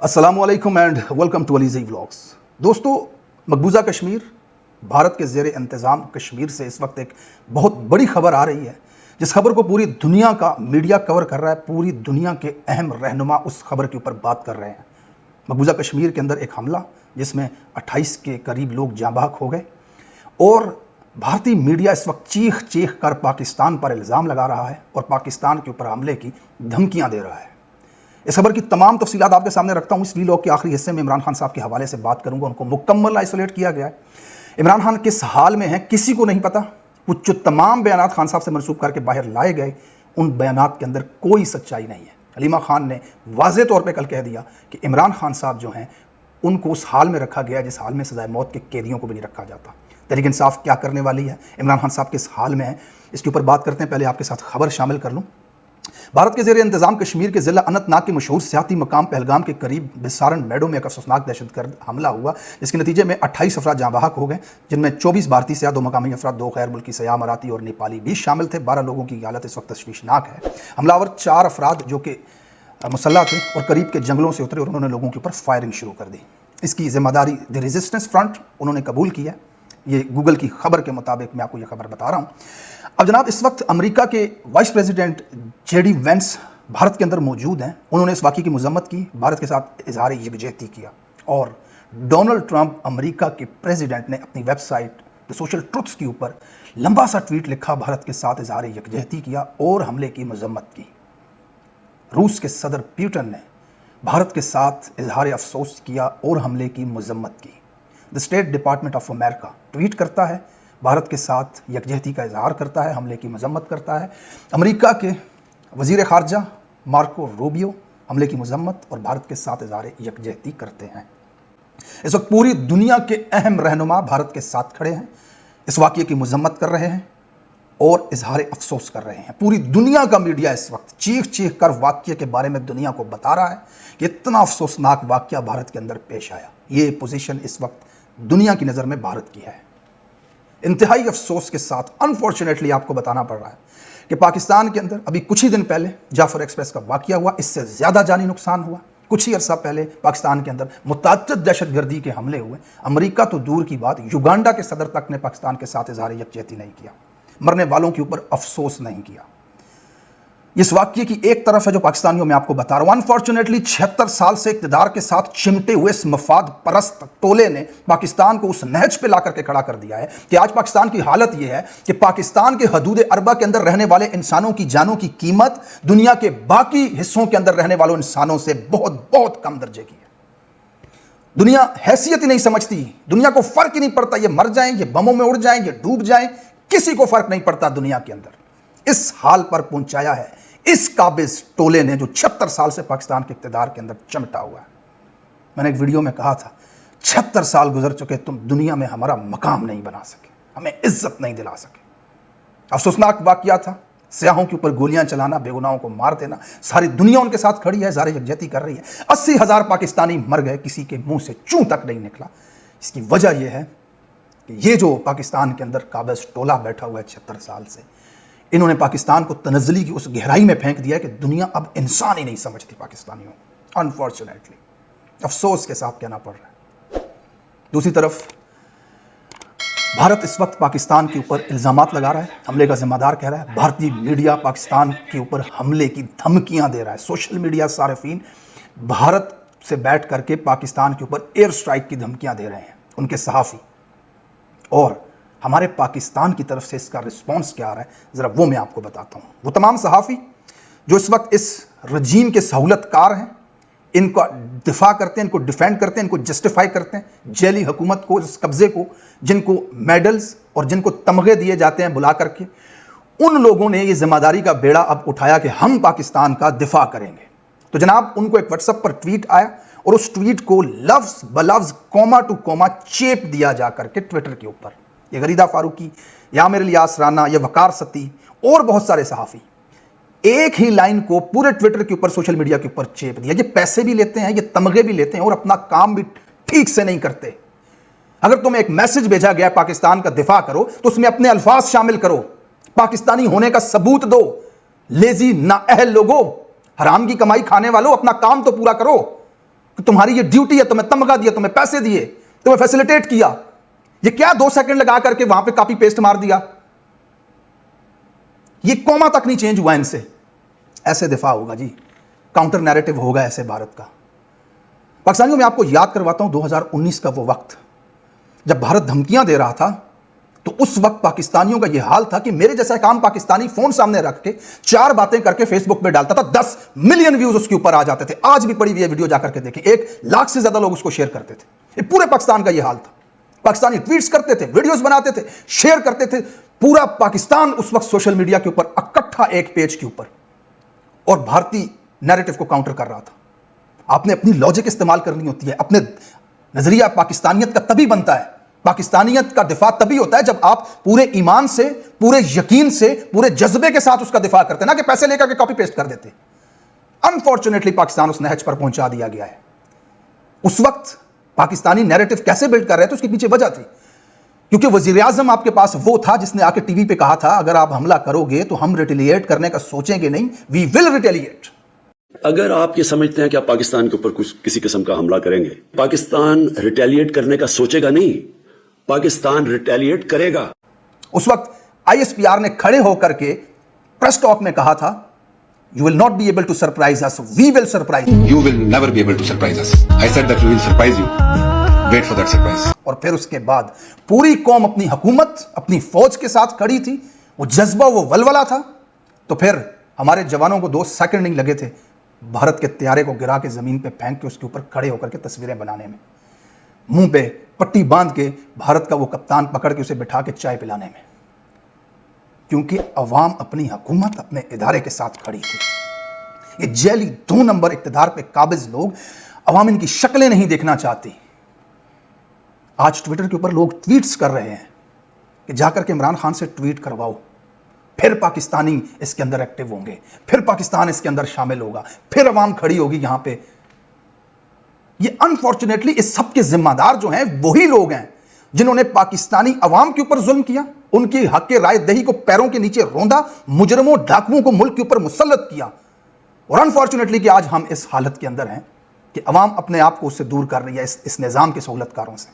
अस्सलामु अलैकुम and welcome to अलीज़ी vlogs. दोस्तों, मकबूजा कश्मीर, भारत के ज़ेर इंतज़ाम कश्मीर से इस वक्त एक बहुत बड़ी खबर आ रही है, जिस खबर को पूरी दुनिया का मीडिया कवर कर रहा है। पूरी दुनिया के अहम रहनुमा उस खबर के ऊपर बात कर रहे हैं। मकबूजा कश्मीर के अंदर एक हमला जिसमें 28 के करीब लोग जाँ बहक हो गए और भारतीय मीडिया इस वक्त चीख चीख कर पाकिस्तान पर इल्ज़ाम लगा रहा है और पाकिस्तान के ऊपर हमले की धमकियाँ दे रहा है। इस खबर की तमाम तफसीलात आपके सामने रखता हूँ। इस वीलॉग के आखिरी हिस्से में इमरान खान साहब के हवाले से बात करूँगा। उनको मुकम्मल आइसोलेट किया गया है। इमरान खान किस हाल में हैं किसी को नहीं पता। कुछ जो तमाम बयानात खान साहब से मनसूब करके बाहर लाए गए, उन बयानात के अंदर कोई सच्चाई नहीं है। हलीमा खान ने वाज़े तौर पर कल कह दिया कि इमरान खान साहब जो हैं उनको उस हाल में रखा गया जिस हाल में सज़ाए मौत के कैदियों को भी नहीं रखा जाता। तहरीक इंसाफ क्या करने वाली है, इमरान खान साहब किस हाल में है, इसके ऊपर बात करते हैं। पहले आपके साथ खबर शामिल कर लूँ। भारत के ज़ेर इंतज़ाम कश्मीर के ज़िला अनंतनाग के मशहूर सियाती मकाम पहलगाम के करीब बिसारन मेडो में एक अफसोसनाक दहशतगर्द हमला हुआ, जिसके नतीजे में 28 अफराद जाँ बहक हो गए, जिनमें 24 भारतीय सयाह, 2 मकामी अफराद, 2 गैर मुल्की सयाह मराठी और नेपाली भी शामिल थे। 12 लोगों की हालत इस वक्त तशवीशनाक है। हमलावर 4 अफराद जो कि मुसल्लह थे और करीब के जंगलों से उतरे और उन्होंने लोगों के ऊपर फायरिंग शुरू कर दी। इसकी जिम्मेदारी द रेजिस्टेंस फ्रंट उन्होंने कबूल किया। ये गूगल की खबर के मुताबिक मैं आपको ये खबर बता रहा हूँ। अब जनाब, इस वक्त अमेरिका के vice president JD Vance Bharat के अंदर मौजूद हैं। उन्होंने इस वाक़े की मज़म्मत की, भारत के साथ इजहार यकजहती किया और डोनाल्ड ट्रंप अमेरिका के प्रेसिडेंट ने अपनी वेबसाइट द सोशल ट्रुथ्स के ऊपर लंबा सा ट्वीट लिखा, भारत के साथ इजहार यकजहती किया और हमले की मज़म्मत की। रूस के सदर पुतिन ने भारत के साथ इजहार अफसोस किया और हमले की मज़म्मत की। The state department of America tweet करता है, भारत के साथ यकजहती का इजहार करता है, हमले की मज़म्मत करता है। अमेरिका के वज़ीर ख़ारजा मार्को रूबियो हमले की मज़म्मत और भारत के साथ इजहार यकजहती करते हैं। इस वक्त पूरी दुनिया के अहम रहनुमा भारत के साथ खड़े हैं, इस वाक़ये की मज़म्मत कर रहे हैं और इजहार अफसोस कर रहे हैं। पूरी दुनिया का मीडिया इस वक्त चीख चीख कर वाक़ये के बारे में दुनिया को बता रहा है कि इतना अफसोसनाक वाक़या भारत के अंदर पेश आया। ये पोजीशन इस वक्त दुनिया की नज़र में भारत की है। इंतहाई अफसोस के साथ अनफॉर्चुनेटली आपको बताना पड़ रहा है कि पाकिस्तान के अंदर अभी कुछ ही दिन पहले जाफर एक्सप्रेस का वाक़या हुआ, इससे ज़्यादा जानी नुकसान हुआ। कुछ ही अर्सा पहले पाकिस्तान के अंदर मुतअद्दिद दहशतगर्दी के हमले हुए। अमेरिका तो दूर की बात, युगांडा के सदर तक ने पाकिस्तान के साथ इजहार यकजहती नहीं किया, मरने वालों के ऊपर अफसोस नहीं किया। इस वाक़ये की एक तरफ है जो पाकिस्तानियों में आपको बता रहा हूँ। अनफॉर्चुनेटली 76 साल से इक़्तिदार के साथ चिमटे हुए इस मफाद परस्त टोले ने पाकिस्तान को उस नहज पे ला करके खड़ा कर दिया है कि आज पाकिस्तान की हालत यह है कि पाकिस्तान के हदूद अरबा के अंदर रहने वाले इंसानों की जानों की कीमत दुनिया के बाकी हिस्सों के अंदर रहने वालों इंसानों से बहुत बहुत कम दर्जे की है। दुनिया हैसियत ही नहीं समझती, दुनिया को फ़र्क ही नहीं पड़ता, ये मर जाएं, ये बमों में उड़ जाएं, ये डूब जाएं, किसी को फ़र्क नहीं पड़ता दुनिया के अंदर। इस हाल पर पहुंचाया है इस काबिज टोले ने जो 76 साल से पाकिस्तान के इक़्तिदार के अंदर चमटा हुआ है। मैंने एक वीडियो में कहा था, 76 साल गुजर चुके, तुम दुनिया में हमारा मकाम नहीं बना सके, हमें इज्जत नहीं दिला सके। अफसोसनाक वाक़या था। सियाहों के ऊपर गोलियां चलाना, बेगुनाहों को मार देना, सारी दुनिया उनके साथ खड़ी है, इजहार यकजहती कर रही है। 80,000 पाकिस्तानी मर गए, किसी के मुंह से चूं तक नहीं निकला। इसकी वजह यह है कि ये जो पाकिस्तान के अंदर काबिज टोला बैठा हुआ है 76 साल से, इन्होंने पाकिस्तान को तनज़्ज़ुली की उस गहराई में फेंक दिया कि दुनिया अब इंसान ही नहीं समझती पाकिस्तानियों। अनफॉर्चुनेटली अफसोस के साथ कहना पड़ रहा है। दूसरी तरफ भारत इस वक्त पाकिस्तान के ऊपर इल्ज़ामात लगा रहा है, हमले का जिम्मेदार कह रहा है। भारतीय मीडिया पाकिस्तान के ऊपर हमले की धमकियां दे रहा है। सोशल मीडिया सारिफीन भारत से बैठ करके पाकिस्तान के ऊपर एयर स्ट्राइक की धमकियां दे रहे हैं, उनके सहाफ़ी। और हमारे पाकिस्तान की तरफ से इसका रिस्पॉन्स क्या आ रहा है, ज़रा वो मैं आपको बताता हूँ। वो तमाम सहाफ़ी जो इस वक्त इस रजीम के सहूलतकार हैं, इनका दिफा करते हैं, इनको डिफेंड करते हैं, इनको जस्टिफाई करते हैं, जेली हुकूमत को, इस कब्ज़े को, जिनको मेडल्स और जिनको तमगे दिए जाते हैं बुला करके, उन लोगों ने ये जिम्मेदारी का बेड़ा अब उठाया कि हम पाकिस्तान का दिफा करेंगे। तो जनाब, उनको एक व्हाट्सएप पर ट्वीट आया और उस ट्वीट को लफ्ज़ ब लफ्ज़, कोमा टू कोमा चेप दिया जा करके ट्विटर के ऊपर। ये गरीदा फारूकी, यामिर इलियास राना, ये वकार सती और बहुत सारे सहाफ़ी एक ही लाइन को पूरे ट्विटर के ऊपर, सोशल मीडिया के ऊपर चेप दिया। ये पैसे भी लेते हैं, ये तमगे भी लेते हैं और अपना काम भी ठीक से नहीं करते। अगर तुम्हें एक मैसेज भेजा गया पाकिस्तान का दिफा करो तो उसमें अपने अल्फाज शामिल करो, पाकिस्तानी होने का सबूत दो। लेजी नाअहल लोगों, हराम की कमाई खाने वालों, अपना काम तो पूरा करो। کہ تمہاری یہ ڈیوٹی ہے, تمہیں تمغہ دیا, تمہیں پیسے دیے, تمہیں فیسیلیٹیٹ کیا. یہ کیا 2 سیکنڈ لگا کر کے وہاں پہ کاپی پیسٹ مار دیا؟ یہ کوما تک نہیں چینج ہوا ان سے. ایسے دفاع ہوگا جی, کاؤنٹر نیریٹو ہوگا ایسے بھارت کا. پاکستانیوں میں آپ کو یاد کرواتا ہوں 2019 کا وہ وقت جب بھارت دھمکیاں دے رہا تھا, تو اس وقت پاکستانیوں کا یہ حال تھا کہ میرے جیسا ایک عام پاکستانی فون سامنے رکھ کے 4 باتیں کر کے فیس بک پہ ڈالتا تھا, 10 ملین ویوز اس کے اوپر آ جاتے تھے. آج بھی پڑی ہوئی ویڈیو جا کر کے دیکھیں, 1 لاکھ سے زیادہ لوگ اس کو شیئر کرتے تھے. یہ پورے پاکستان کا یہ حال تھا. پاکستانی ٹویٹس کرتے تھے, ویڈیوز بناتے تھے, شیئر کرتے تھے. پورا پاکستان اس وقت سوشل میڈیا کے اوپر اکٹھا ایک پیج کے اوپر, اور بھارتی نیریٹو کو کاؤنٹر کر رہا تھا. آپ نے اپنی لاجک استعمال کرنی ہوتی ہے. اپنے نظریہ پاکستانیت کا تبھی بنتا ہے, پاکستانیت کا دفاع تبھی ہوتا ہے جب آپ پورے ایمان سے, پورے یقین سے, پورے جذبے کے ساتھ اس کا دفاع کرتے ہیں, نہ کہ پیسے لے کر کے کاپی پیسٹ کر دیتے. انفارچونیٹلی پاکستان اس نہج پر پہنچا دیا گیا ہے. اس وقت پاکستانی نیریٹو کیسے بلڈ کر رہے تھے, اس کے پیچھے وجہ تھی. کیونکہ وزیر اعظم آپ کے پاس وہ تھا جس نے آ کے ٹی وی پہ کہا تھا اگر آپ حملہ کرو گے تو ہم ریٹیلیٹ کرنے کا سوچیں گے نہیں, وی ول ریٹیلیٹ. اگر آپ یہ سمجھتے ہیں کہ آپ پاکستان کے اوپر کسی قسم کا حملہ کریں گے, پاکستان ریٹیلیٹ کرنے کا سوچے گا نہیں, پاکستان ریٹیلیٹ کرے گا. اس وقت آئی ایس پی آر نے کھڑے ہو کر کے پریس ٹاک میں کہا تھا, You will not be able to surprise us. We will surprise you. You will never be able to surprise us. I said that we will surprise you. Wait for that surprise. اور پھر اس کے بعد پوری قوم اپنی حکومت, اپنی فوج کے ساتھ کھڑی تھی. وہ جذبہ, وہ ولولہ تھا. تو پھر ہمارے جوانوں کو 2 سیکنڈ نہیں لگے تھے بھارت کے طیارے کو گرا کے زمین پہ پھینک کے اس کے اوپر کھڑے ہو کر کے تصویریں بنانے میں, منہ پہ پٹی باندھ کے بھارت کا وہ کپتان پکڑ کے اسے بٹھا کے چائے پلانے میں. کیونکہ عوام اپنی حکومت, اپنے ادارے کے ساتھ کھڑی تھی. یہ جیلی 2 نمبر اقتدار پہ قابض لوگ, عوام ان کی شکلیں نہیں دیکھنا چاہتی. آج ٹویٹر کے اوپر لوگ ٹویٹس کر رہے ہیں کہ جا کر کے عمران خان سے ٹویٹ کرواؤ, پھر پاکستانی اس کے اندر ایکٹیو ہوں گے, پھر پاکستان اس کے اندر شامل ہوگا, پھر عوام کھڑی ہوگی یہاں پہ. یہ انفارچونیٹلی اس سب کے ذمہ دار جو ہیں وہی لوگ ہیں جنہوں نے پاکستانی عوام کے اوپر ظلم کیا, ان کی حق رائے دہی کو پیروں کے نیچے روندا, مجرموں ڈاکوؤں کو ملک کے اوپر مسلط کیا. اور انفارچونیٹلی کہ آج ہم اس حالت کے اندر ہیں کہ عوام اپنے آپ کو اس سے دور کر رہی ہے, اس نظام کے سہولت کاروں سے.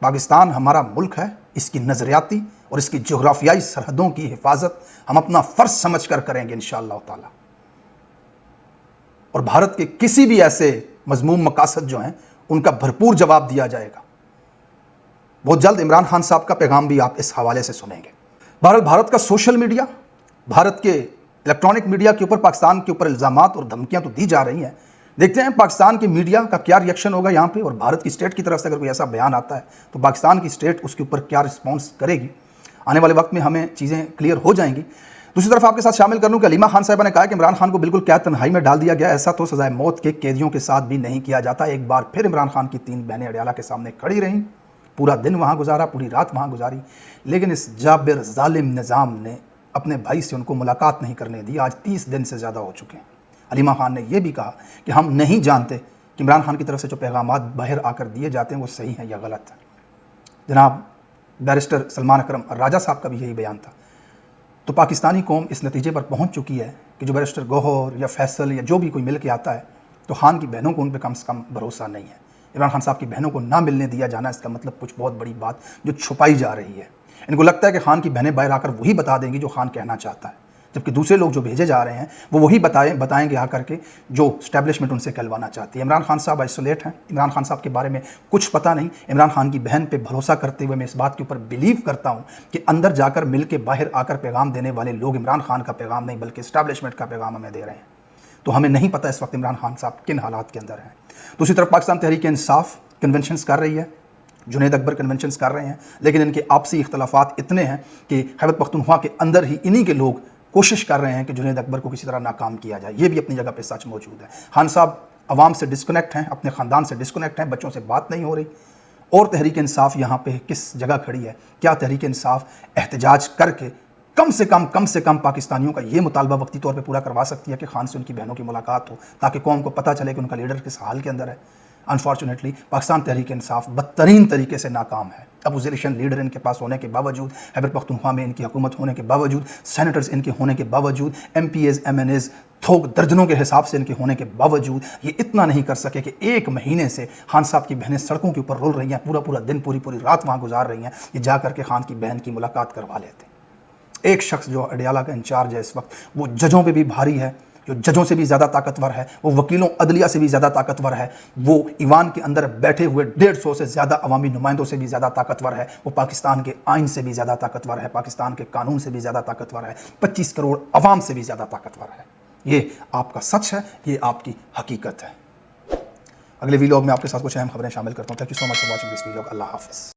پاکستان ہمارا ملک ہے, اس کی نظریاتی اور اس کی جغرافیائی سرحدوں کی حفاظت ہم اپنا فرض سمجھ کر کریں گے انشاءاللہ تعالی. اور بھارت کے کسی بھی ایسے مذموم مقاصد جو ہیں ان کا بھرپور جواب دیا جائے گا. بہت جلد عمران خان صاحب کا پیغام بھی آپ اس حوالے سے سنیں گے. بھارت کا سوشل میڈیا, بھارت کے الیکٹرانک میڈیا کے اوپر پاکستان کے اوپر الزامات اور دھمکیاں تو دی جا رہی ہیں. دیکھتے ہیں پاکستان کی میڈیا کا کیا ری ایکشن ہوگا یہاں پہ, اور بھارت کی اسٹیٹ کی طرف سے اگر کوئی ایسا بیان آتا ہے تو پاکستان کی اسٹیٹ اس کے اوپر کیا رسپانس کرے گی. آنے والے وقت میں ہمیں چیزیں کلیئر ہو جائیں گی. دوسری طرف آپ کے ساتھ شامل کر لوں کہ علیمہ خان صاحبہ نے کہا کہ عمران خان کو بالکل قید تنہائی میں ڈال دیا گیا, ایسا تو سزائے موت کے قیدیوں کے ساتھ بھی نہیں کیا جاتا. ایک بار پھر عمران خان کی 3 بہنیں اڈیالہ کے سامنے کھڑی رہیں, پورا دن وہاں گزارا, پوری رات وہاں گزاری, لیکن اس جابر ظالم نظام نے اپنے بھائی سے ان کو ملاقات نہیں کرنے دی. آج 30 دن سے زیادہ ہو چکے ہیں. علیمہ خان نے یہ بھی کہا کہ ہم نہیں جانتے کہ عمران خان کی طرف سے جو پیغامات باہر آ کر دیے جاتے ہیں وہ صحیح ہیں یا غلط ہیں. جناب بیرسٹر سلمان اکرم راجہ صاحب کا بھی یہی بیان تھا. تو پاکستانی قوم اس نتیجے پر پہنچ چکی ہے کہ جو بیرسٹر گوہر یا فیصل یا جو بھی کوئی مل کے آتا ہے تو خان کی بہنوں کو ان پہ کم سے کم بھروسہ نہیں ہے. عمران خان صاحب کی بہنوں کو نہ ملنے دیا جانا, اس کا مطلب کچھ بہت بڑی بات جو چھپائی جا رہی ہے. ان کو لگتا ہے کہ خان کی بہنیں باہر آ کر وہی بتا دیں گی جو خان کہنا چاہتا ہے, جبکہ دوسرے لوگ جو بھیجے جا رہے ہیں وہ وہی بتائیں گے آ کر کے جو اسٹیبلشمنٹ ان سے کہلوانا چاہتی ہے. عمران خان صاحب آئسولیٹ ہیں, عمران خان صاحب کے بارے میں کچھ پتہ نہیں. عمران خان کی بہن پہ بھروسہ کرتے ہوئے میں اس بات کے اوپر بلیو کرتا ہوں کہ اندر جا کر مل کے باہر آ کر پیغام دینے والے لوگ عمران خان کا پیغام نہیں بلکہ اسٹیبلشمنٹ کا پیغام ہمیں دے رہے ہیں. تو ہمیں نہیں پتہ اس وقت عمران خان صاحب کن حالات کے اندر ہیں. دوسری طرف پاکستان تحریک انصاف کنونشنز کر رہی ہے, جنید اکبر کنونشنز کر رہے ہیں, لیکن ان کے آپسی اختلافات اتنے ہیں کہ خیبر پختونخوا کے اندر ہی انہی کے لوگ کوشش کر رہے ہیں کہ جنید اکبر کو کسی طرح ناکام کیا جائے. یہ بھی اپنی جگہ پہ سچ موجود ہے. خان صاحب عوام سے ڈسکنیکٹ ہیں, اپنے خاندان سے ڈسکنیکٹ ہیں, بچوں سے بات نہیں ہو رہی. اور تحریک انصاف یہاں پہ کس جگہ کھڑی ہے؟ کیا تحریک انصاف احتجاج کر کے کم سے کم پاکستانیوں کا یہ مطالبہ وقتی طور پہ پورا کروا سکتی ہے کہ خان سے ان کی بہنوں کی ملاقات ہو, تاکہ قوم کو پتہ چلے کہ ان کا لیڈر کس حال کے اندر ہے؟ انفارچونیٹلی پاکستان تحریک انصاف بدترین طریقے سے ناکام ہے. اپوزیشن لیڈر ان کے پاس ہونے کے باوجود, خیبر پختونخوا میں ان کی حکومت ہونے کے باوجود, سینیٹرز ان کے ہونے کے باوجود, M P As, M N As थोक दर्जनों के हिसाब से इनके होने के बावजूद ये इतना नहीं कर सके कि 1 महीने से खान साहब की बहनें सड़कों के ऊपर रोल रही हैं, पूरा पूरा दिन पूरी पूरी रात वहाँ गुजार रही हैं, ये जा करके खान की बहन की मुलाकात करवा लेते। एक शख्स जो अडियाला का इंचार्ज है इस वक्त, वो जजों पे भी भारी है, जो जजों से भी ज़्यादा ताकतवर है, वो वकीलों अदलिया से भी ज़्यादा ताकतवर है, वो ईवान के अंदर बैठे हुए 150 से ज़्यादा अवामी नुमाइंदों से भी ज़्यादा ताकतवर है, वो पाकिस्तान के आइन से भी ज़्यादा ताकतवर है, पाकिस्तान के कानून से भी ज़्यादा ताकतवर है, 25 करोड़ अवाम से भी ज़्यादा ताकतवर है। ये आपका सच है, ये आपकी हकीकत है। अगले वीडियो में आपके साथ कुछ अहम खबरें शामिल करता हूँ। Thank you so much for watching this video. अल्लाह हाफिज़।